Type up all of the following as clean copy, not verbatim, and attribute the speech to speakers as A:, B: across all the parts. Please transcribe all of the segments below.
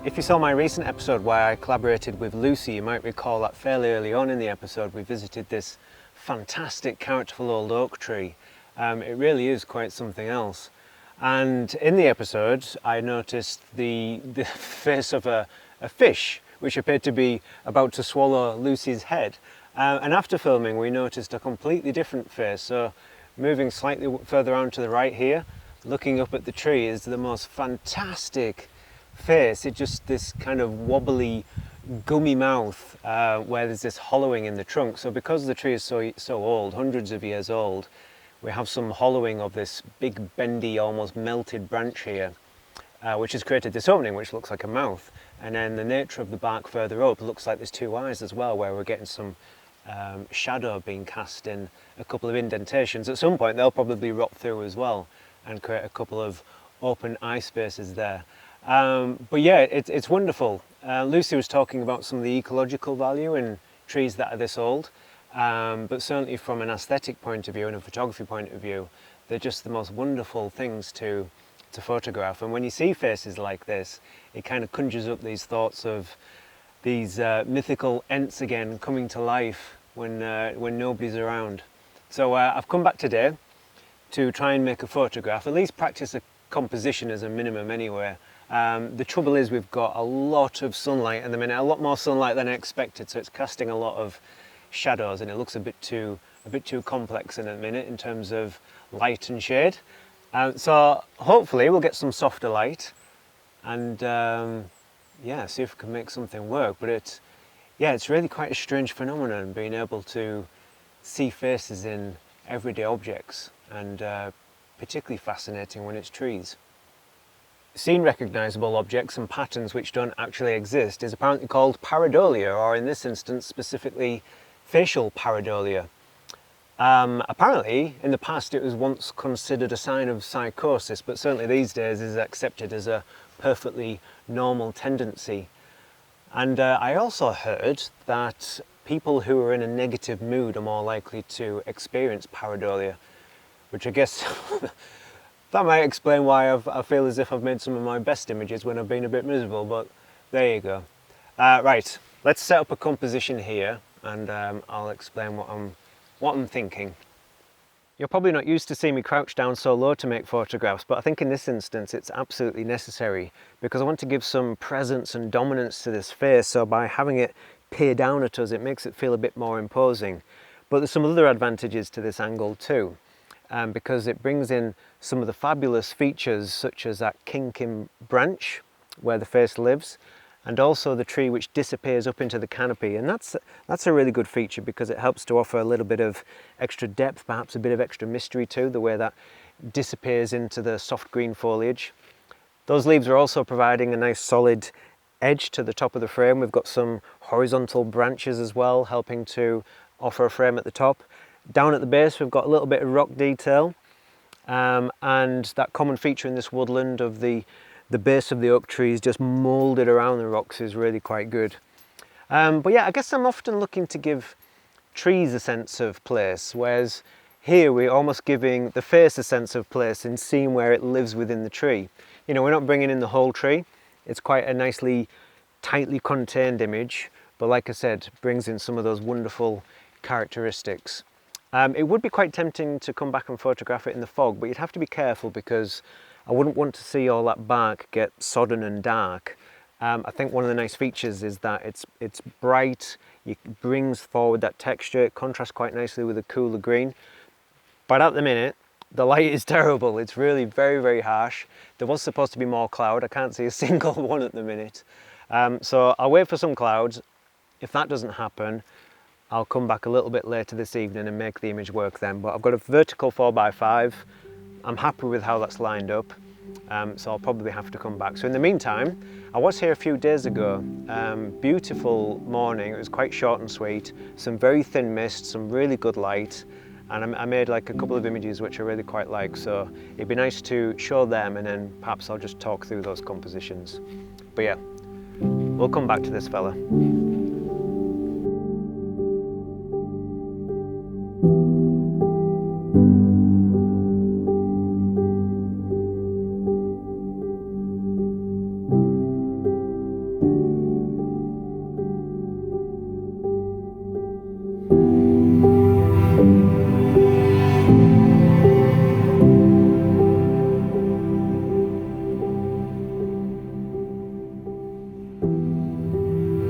A: If you saw my recent episode where I collaborated with Lucy, you might recall that fairly early on in the episode we visited this fantastic characterful old oak tree. It really is quite something else. And in the episode I noticed the face of a fish which appeared to be about to swallow Lucy's head. And after filming we noticed a completely different face. So moving slightly further on to the right here, looking up at the tree is the most fantastic face. It's just this kind of wobbly gummy mouth where there's this hollowing in the trunk. So because the tree is so old, hundreds of years old, we have some hollowing of this big bendy almost melted branch here, which has created this opening which looks like a mouth. And then the nature of the bark further up looks like there's two eyes as well, where we're getting some shadow being cast in a couple of indentations. At some point they'll probably rot through as well and create a couple of open eye spaces there. But yeah, it's wonderful. Lucy was talking about some of the ecological value in trees that are this old, but certainly from an aesthetic point of view and a photography point of view, they're just the most wonderful things to photograph. And when you see faces like this, it kind of conjures up these thoughts of these mythical ents again coming to life when nobody's around. So I've come back today to try and make a photograph, at least practice a composition as a minimum anyway. The trouble is we've got a lot of sunlight at the minute, a lot more sunlight than I expected, so it's casting a lot of shadows and it looks a bit too complex in a minute in terms of light and shade. So hopefully we'll get some softer light and yeah, see if we can make something work. But it's really quite a strange phenomenon being able to see faces in everyday objects, and particularly fascinating when it's trees. Seeing recognisable objects and patterns which don't actually exist is apparently called pareidolia, or in this instance specifically facial pareidolia. Apparently in the past it was once considered a sign of psychosis, but certainly these days is accepted as a perfectly normal tendency. And I also heard that people who are in a negative mood are more likely to experience pareidolia, which I guess that might explain why I feel as if I've made some of my best images when I've been a bit miserable, but there you go. Right, let's set up a composition here and I'll explain what I'm thinking. You're probably not used to seeing me crouch down so low to make photographs, but I think in this instance it's absolutely necessary because I want to give some presence and dominance to this face, so by having it peer down at us it makes it feel a bit more imposing. But there's some other advantages to this angle too. Because it brings in some of the fabulous features such as that kink-in branch where the face lives, and also the tree which disappears up into the canopy. And that's a really good feature because it helps to offer a little bit of extra depth, perhaps a bit of extra mystery too, the way that disappears into the soft green foliage. Those leaves are also providing a nice solid edge to the top of the frame. We've got some horizontal branches as well, helping to offer a frame at the top. Down at the base we've got a little bit of rock detail, and that common feature in this woodland of the base of the oak trees just moulded around the rocks is really quite good. But yeah, I guess I'm often looking to give trees a sense of place, whereas here we're almost giving the face a sense of place and seeing where it lives within the tree. You know, we're not bringing in the whole tree. It's quite a nicely, tightly contained image, but like I said, brings in some of those wonderful characteristics. It would be quite tempting to come back and photograph it in the fog, but you'd have to be careful because I wouldn't want to see all that bark get sodden and dark. I think one of the nice features is that it's bright, it brings forward that texture, it contrasts quite nicely with a cooler green. But at the minute, the light is terrible. It's really very, very harsh. There was supposed to be more cloud. I can't see a single one at the minute. So I'll wait for some clouds. If that doesn't happen, I'll come back a little bit later this evening and make the image work then. But I've got a vertical 4x5. I'm happy with how that's lined up. So I'll probably have to come back. So in the meantime, I was here a few days ago. Beautiful morning. It was quite short and sweet. Some very thin mist, some really good light. And I made like a couple of images which I really quite like. So it'd be nice to show them, and then perhaps I'll just talk through those compositions. But yeah, we'll come back to this fella.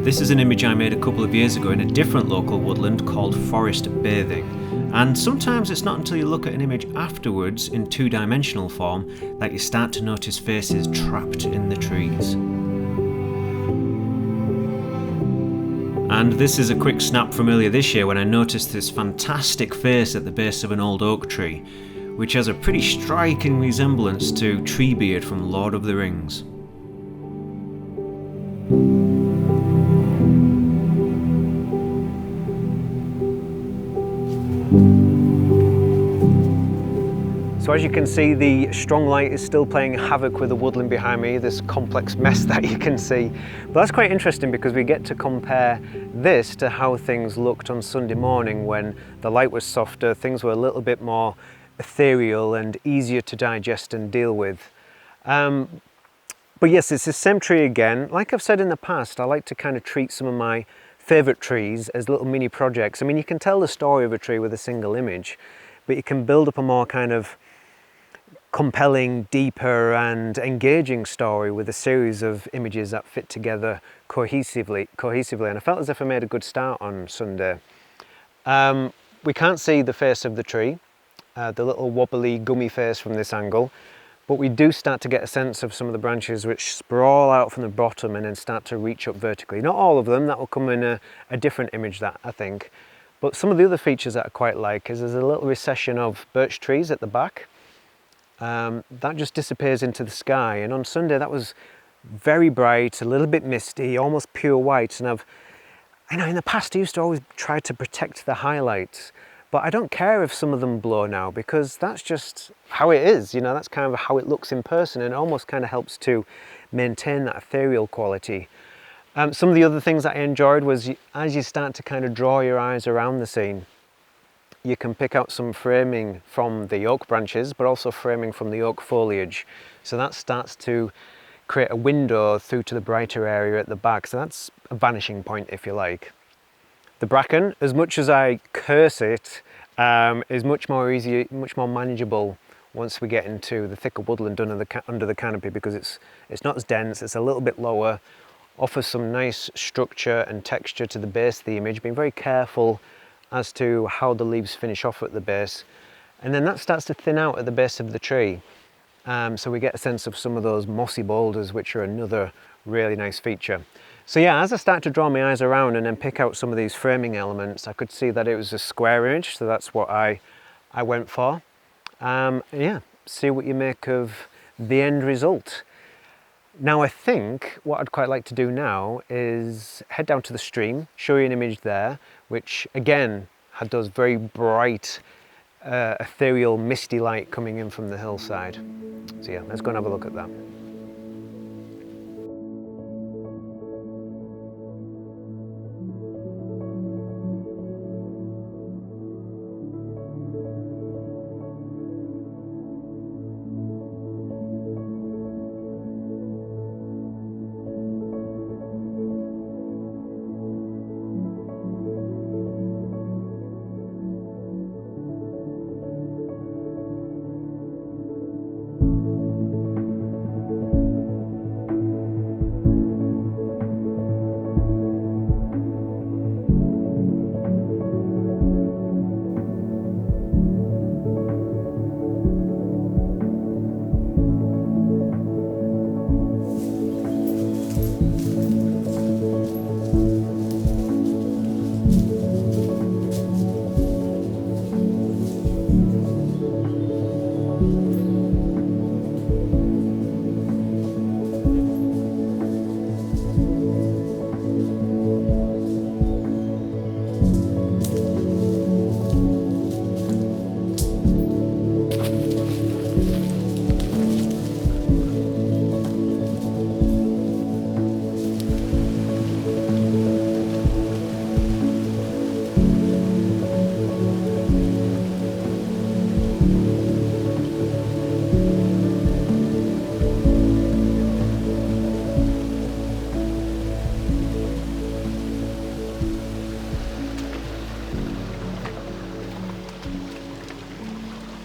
A: This is an image I made a couple of years ago in a different local woodland called Forest Bathing. And sometimes it's not until you look at an image afterwards in two-dimensional form that you start to notice faces trapped in the trees. And this is a quick snap from earlier this year when I noticed this fantastic face at the base of an old oak tree, which has a pretty striking resemblance to Treebeard from Lord of the Rings. So as you can see, the strong light is still playing havoc with the woodland behind me, this complex mess that you can see. But that's quite interesting because we get to compare this to how things looked on Sunday morning when the light was softer, things were a little bit more ethereal and easier to digest and deal with. But yes, it's the same tree again. Like I've said in the past, I like to kind of treat some of my favourite trees as little mini projects. I mean, you can tell the story of a tree with a single image, but you can build up a more kind of compelling, deeper and engaging story with a series of images that fit together cohesively. And I felt as if I made a good start on Sunday. We can't see the face of the tree, the little wobbly gummy face from this angle, but we do start to get a sense of some of the branches which sprawl out from the bottom and then start to reach up vertically. Not all of them, that will come in a different image, that I think. But some of the other features that I quite like is there's a little recession of birch trees at the back. That just disappears into the sky, and on Sunday that was very bright, a little bit misty, almost pure white. And I know in the past I used to always try to protect the highlights, but I don't care if some of them blow now because that's just how it is, you know, that's kind of how it looks in person, and it almost kind of helps to maintain that ethereal quality. Some of the other things that I enjoyed was as you start to kind of draw your eyes around the scene, you can pick out some framing from the oak branches, but also framing from the oak foliage. So that starts to create a window through to the brighter area at the back. So that's a vanishing point, if you like. The bracken, as much as I curse it, is much more easy, much more manageable once we get into the thicker woodland under the canopy, because it's not as dense, it's a little bit lower, offers some nice structure and texture to the base of the image, being very careful as to how the leaves finish off at the base. And then that starts to thin out at the base of the tree. So we get a sense of some of those mossy boulders, which are another really nice feature. So yeah, as I start to draw my eyes around and then pick out some of these framing elements, I could see that it was a square image, so that's what I went for. Yeah, see what you make of the end result. Now I think what I'd quite like to do now is head down to the stream, show you an image there, which again had those very bright, ethereal, misty light coming in from the hillside. So yeah, let's go and have a look at that.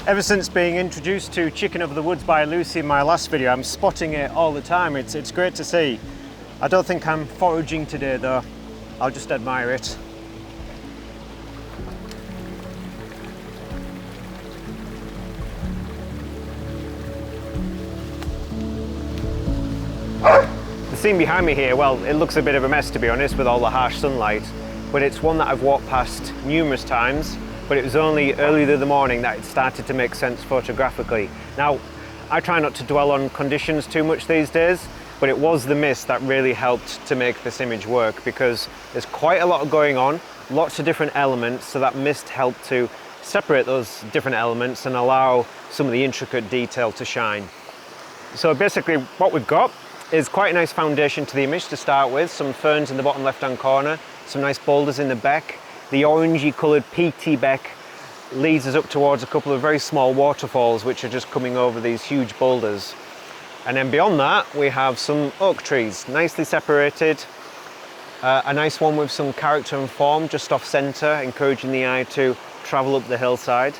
A: Ever since being introduced to Chicken of the Woods by Lucy in my last video, I'm spotting it all the time. It's great to see. I don't think I'm foraging today though. I'll just admire it. The scene behind me here, well, it looks a bit of a mess to be honest with all the harsh sunlight, but it's one that I've walked past numerous times. But it was only early in the morning that it started to make sense photographically. Now, I try not to dwell on conditions too much these days, but it was the mist that really helped to make this image work, because there's quite a lot going on, lots of different elements, so that mist helped to separate those different elements and allow some of the intricate detail to shine. So basically what we've got is quite a nice foundation to the image to start with, some ferns in the bottom left-hand corner, some nice boulders in the beck. The orangey coloured peaty beck leads us up towards a couple of very small waterfalls which are just coming over these huge boulders. And then beyond that we have some oak trees, nicely separated. A nice one with some character and form just off centre, encouraging the eye to travel up the hillside.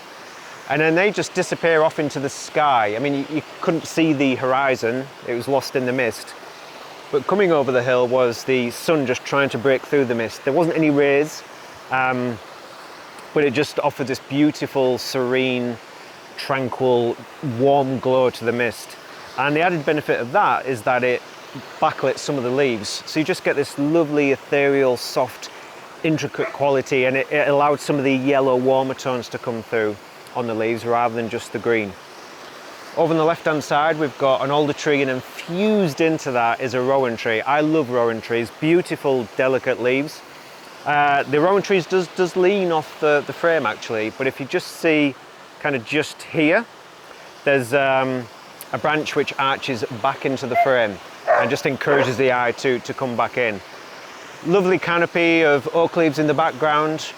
A: And then they just disappear off into the sky. I mean, you couldn't see the horizon, it was lost in the mist. But coming over the hill was the sun just trying to break through the mist. There wasn't any rays. But it just offered this beautiful, serene, tranquil, warm glow to the mist. And the added benefit of that is that it backlit some of the leaves. So you just get this lovely, ethereal, soft, intricate quality, and it allowed some of the yellow, warmer tones to come through on the leaves rather than just the green. Over on the left-hand side, we've got an alder tree, and infused into that is a rowan tree. I love rowan trees, beautiful, delicate leaves. The rowan trees does lean off the frame actually, but if you just see kind of just here, there's a branch which arches back into the frame and just encourages the eye to come back in. Lovely canopy of oak leaves in the background,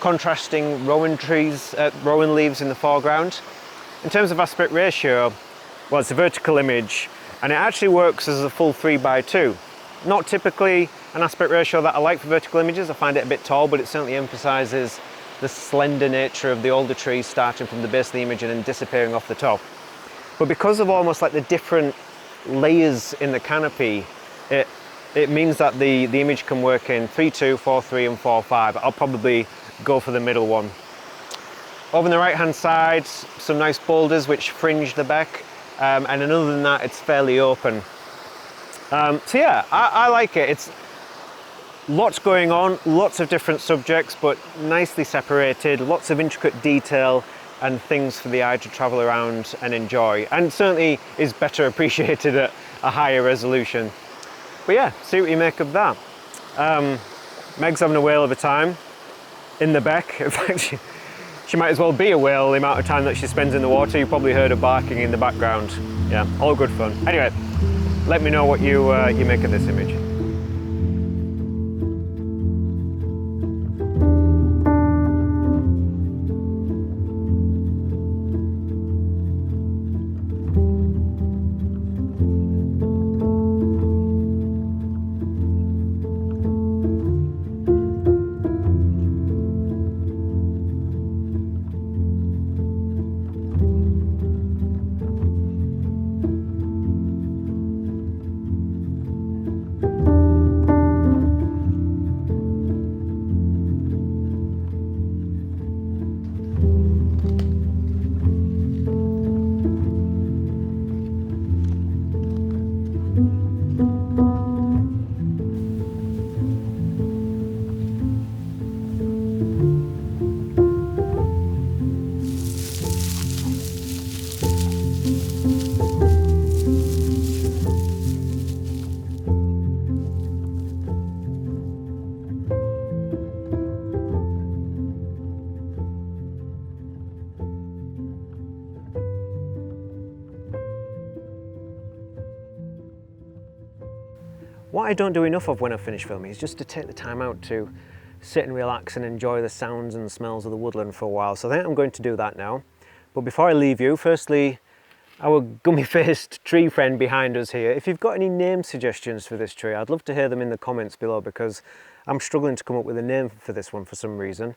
A: contrasting rowan leaves in the foreground. In terms of aspect ratio, well, it's a vertical image and it actually works as a full 3:2. Not typically an aspect ratio that I like for vertical images. I find it a bit tall, but it certainly emphasizes the slender nature of the older trees starting from the base of the image and then disappearing off the top. But because of almost like the different layers in the canopy, it means that the image can work in 3:2, 4:3 and 4:5. I'll probably go for the middle one. Over on the right hand side, some nice boulders which fringe the beck, and other than that it's fairly open. So yeah, I like it. It's lots going on, lots of different subjects, but nicely separated, lots of intricate detail and things for the eye to travel around and enjoy, and certainly is better appreciated at a higher resolution. But yeah, see what you make of that. Meg's having a whale of a time in the beck. In fact, she might as well be a whale the amount of time that she spends in the water. You probably heard her barking in the background. Yeah, all good fun. Anyway, let me know what you make of this image. What I don't do enough of when I finish filming is just to take the time out to sit and relax and enjoy the sounds and smells of the woodland for a while. So I think I'm going to do that now. But before I leave you, firstly, our gummy-faced tree friend behind us here, if you've got any name suggestions for this tree, I'd love to hear them in the comments below, because I'm struggling to come up with a name for this one for some reason.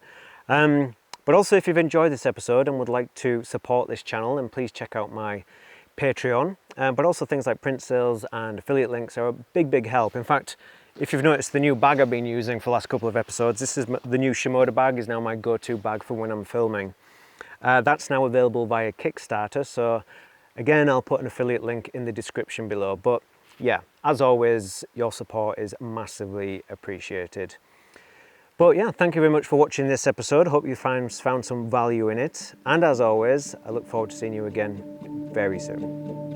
A: But also, if you've enjoyed this episode and would like to support this channel, then please check out my Patreon. But also things like print sales and affiliate links are a big help. In fact, if you've noticed the new bag I've been using for the last couple of episodes, this is the new Shimoda bag, is now my go-to bag for when I'm filming. That's now available via Kickstarter, so again, I'll put an affiliate link in the description below. But yeah, as always, your support is massively appreciated. But yeah, thank you very much for watching this episode. Hope you found some value in it. And as always, I look forward to seeing you again very soon.